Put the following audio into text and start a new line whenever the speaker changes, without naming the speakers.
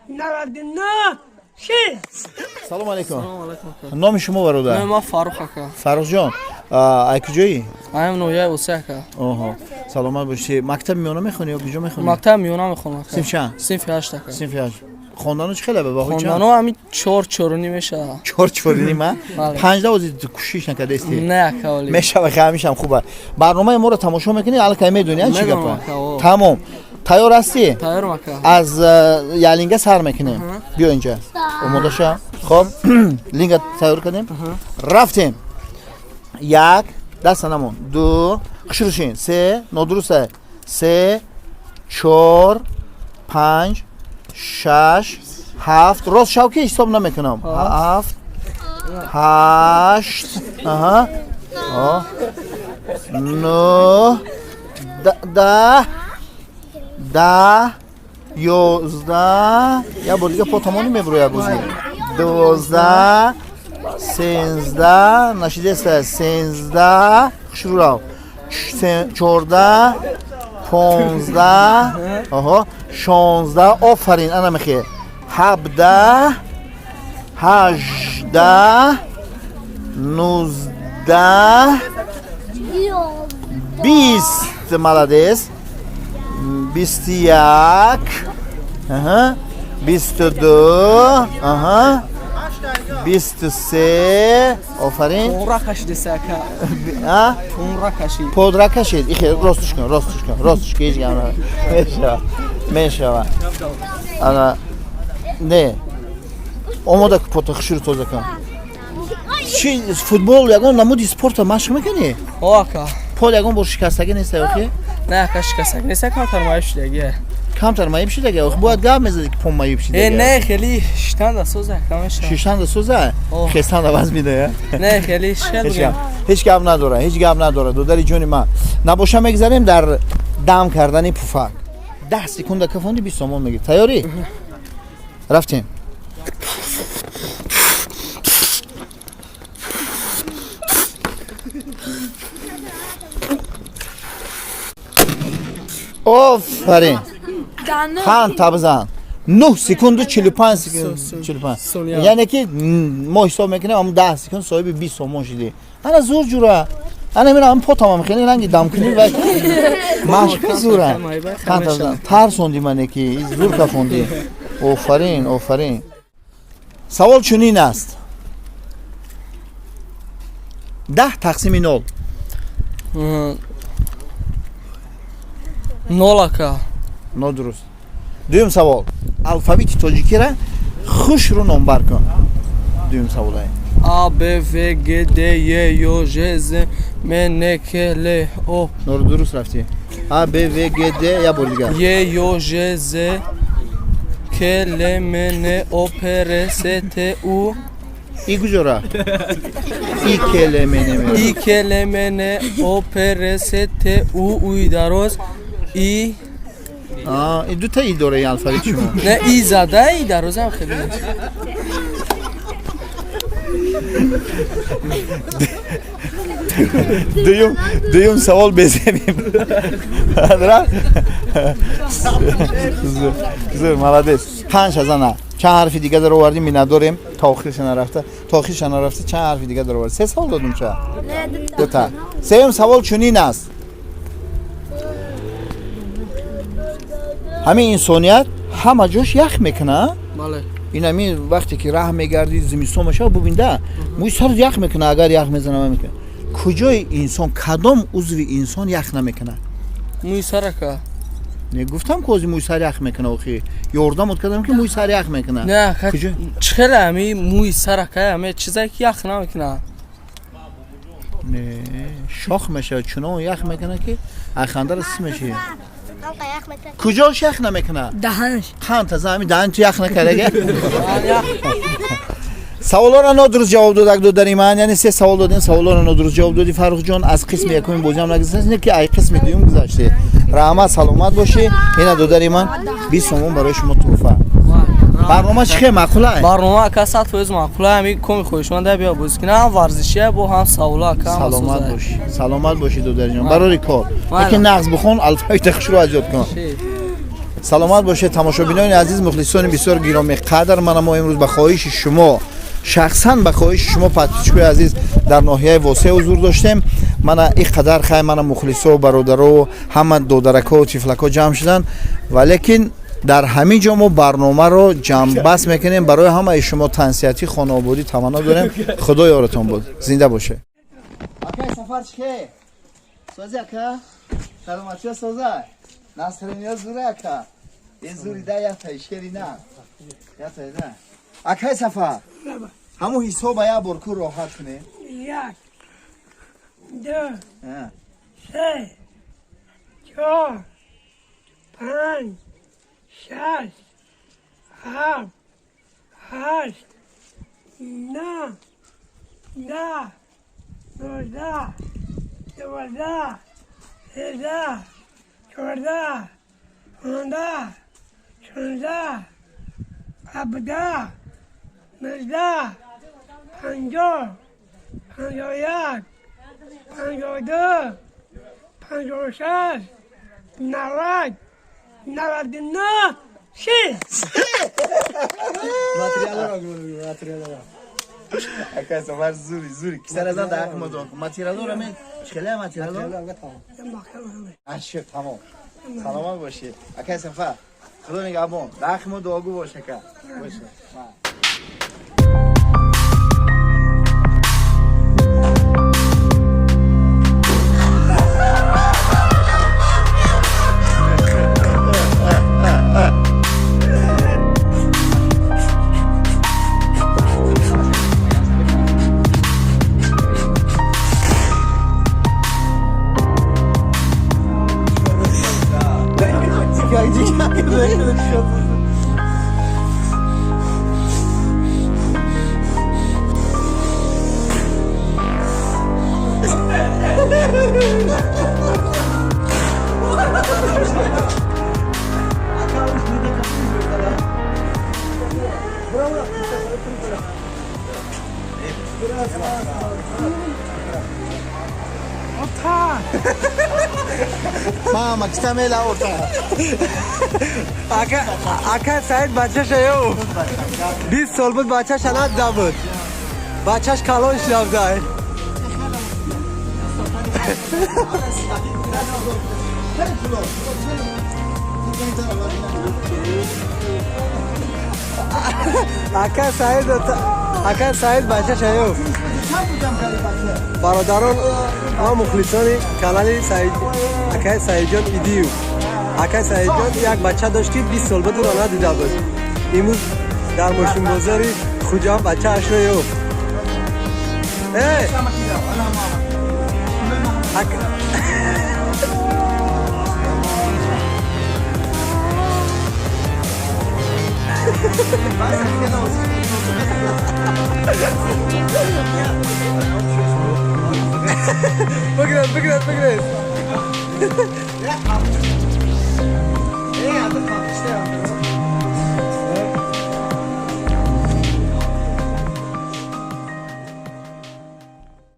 99 6.
سلام علیکم.
سلام علیکم.
نام شما برادر؟
ما فاروق اکا.
فاروق جان. ای کجایی؟
ایم نویای اوسه اکا.
آها. سلامت باشی. مکتب میانه میخونی یا کجا میخونی؟
مکتب میانه میخونم.
صنف چند؟
صنف 8 اکا.
صنف 8. خواندنو چه خیلی به
خواندنو همین 4 میشه.
4 ما 5 دوازی کوشش نکرده استی.
نه اکا ولی.
میشه و همیشه هم خوبه. برنامه ما رو تماشا میکنی الان کی میدونی چی گپه؟ تمام. تیار هستی؟
تیارم اکا.
از یالینگا سر میکنیم. بیا اینجا. آماده شو. خب لینگ تیار کردیم. رفتیم. یک دست نمون. دو خشروشین. سه نادرسته. سه 4 5 6 7 راست شوکی حساب نمیکنم. 7 8 آها 9 10 11 یا بار دیگه پاتمانی میبروی بوزی 12 13 نشیده است 13 شروع رو 14 15 آها 16 آفرین انا میخواه 17 18 19 20 молодец 21 aha 22 aha 23 آفرین
اون کشیده سکا. اون کشید.
پودرا کشید. ایخه راستش کن. هیچ گم میشه. انا نه آماده که پوت خشور توزه کن. چی فوتبال یگان نمود اسپورت مشق میکنی؟
آکا.
پول یگان بر شکستگی نیست اوکی؟
نه شکستگی نیست کمتر مایه شده.
کمتر مایه بشه دیگه. باید گام میزدی که پم مایه بشه دیگه.
نه خیلی شتند سوزه کمش.
شیشتند سوزه؟ خستند باز میده.
نه خیلی شل.
هیچ گام نداره. دودری جونی من. نباشه میگذاریم در دم کردن پفک. 10 سکند کفوندی 20 تومان میگی. تیاری؟ رفتیم. آفرین. خان تابزان 9 سکند و 45 سکند. یعنی که ما حساب میکنیم هم 10 سکند صاحب 20 تومان شدی. انا زور جوره. انا میرم پاتم میخونی رنگی دم کنی و مشق زوره. خان تابزان ترسوندی منه که زور کفوندی. آفرین. سوال چنین است. 10 تقسیم 0.
0 اکا.
نه درست. دویم سوال. الفابet تاجیکی را خوش رو نمبر کن. دویم سوال ای.
A, B, V, G, D, Y, Yo, J, Z, M, N, K, L, O.
نه درست رفتی. A, B, V, G, D یا بار دیگر.
Y, Yo, J, Z, K, L, M, N, O, P, R, S, T, U.
ای کجا را؟ ای کلمه
I, K, L, M, N, O, P, R, S, T, U, U دراز. I.
این دو تا ای داره این الفابet شما.
نه ای زده ای دراز هم خیلی.
دویم سوال بزنیم. درست؟ زور مالادیس. 5000 نه. چند حرفی دیگه در آوردیم می نداریم. تا آخرش نرفته. چند حرفی دیگه در آوردیم. 3 سوال دادم چه؟ 2 تا. سوم سوال چنین است. همین انسانیت همه جاش یخ میکنه.
بله.
این همین وقتی که راه میگردی زمستون میشه ببینده موی سر یخ میکنه. اگر یخ میزنه میکنه. کجای انسان کدام عضو انسان یخ نمیکنه؟
موی سر اکا.
نه گفتم که موی سر یخ میکنه اخی. یوردم کردم که موی سر یخ میکنه.
نه
کجا؟
چخیلی همی موی سر اکا همه چیزایی که یخ نمیکنه.
نه شاخ میشه چون یخ میکنه که اخنده رس میشه. کجاش یخ نمیکنه؟
دهنش.
خان تا زمین دهن تو یخ نکرده. سوالا را نادرست جواب داد داریم من. یعنی 3 سوال دادین. سوالا را نادرست جواب دادی فاروق جان. از قسم یکم بوجم نگذشت. نه که ای قسم دیوم گذشته. رحمت سلامت باشی. اینا دو داریم من 20 تومان برای شما تحفه. برنامه چیه معقوله؟
برنامه که 100% معقوله. همین کمی خوشمنده بیا بازی کنه. هم ورزشیه با هم سوالا که سلامت
باشی دو در جان. برای کار. یکی نغز بخون الفابet خشرو ایجاد کن. саломат бошед тамошобинони азиз, мухлисони бисёр гиромиқадр. Мана мо имрӯз ба хоҳиши шумо, шахсан ба хоҳиши шумо подписчикои азиз дар ноҳияи восеъ ҳузур доштем. Мана ин қадар хай мана мухлисо, бародаро, ҳама додарако, тифлако ҷамъ шудан, ва лекин дар ҳамин ҷо мо барномаро ҷамъбаст мекунем. барои ҳамаи шумо тансиятӣ, хонаободӣ таманно дорем. худо ёротон буд. зинда бошед. Акай сафар чике? Сози ака? Саломатия соза? Насринё зуре ака? Ин зури да ята ишкери на. Ята да. Акай сафар? ҳамун ҳисоба як бор ку роҳат кунем.
1 2 3 4 5 6 7 8 9 10 11 12 13 14 15 16 17 19 50 51 52 56 90 99
Акай сафар зури зури. Кисаразан да ҳақи мо дор кун. Материалора мен чхелая материалора? Ашир тамом. Саломат бошед. Акай сафар. Худо нигаҳбон. Да ҳақи мо дуогӯ бош ака. Боша. Mama, que está meio lá outra.
Aka Said bacha shayo. 20 سال بود بچه‌ش الان نبود. بچه‌ش کالون شده. Aka Said bacha shayo. برادران و مخلصان کانال سعید اکای سعید جان ویدیو. اکای سعید جان یک بچه داشت که 20 سال بود راه ندیده بود. امروز در ماشین بازاری خوجا بچه اش رو یافت. بگرد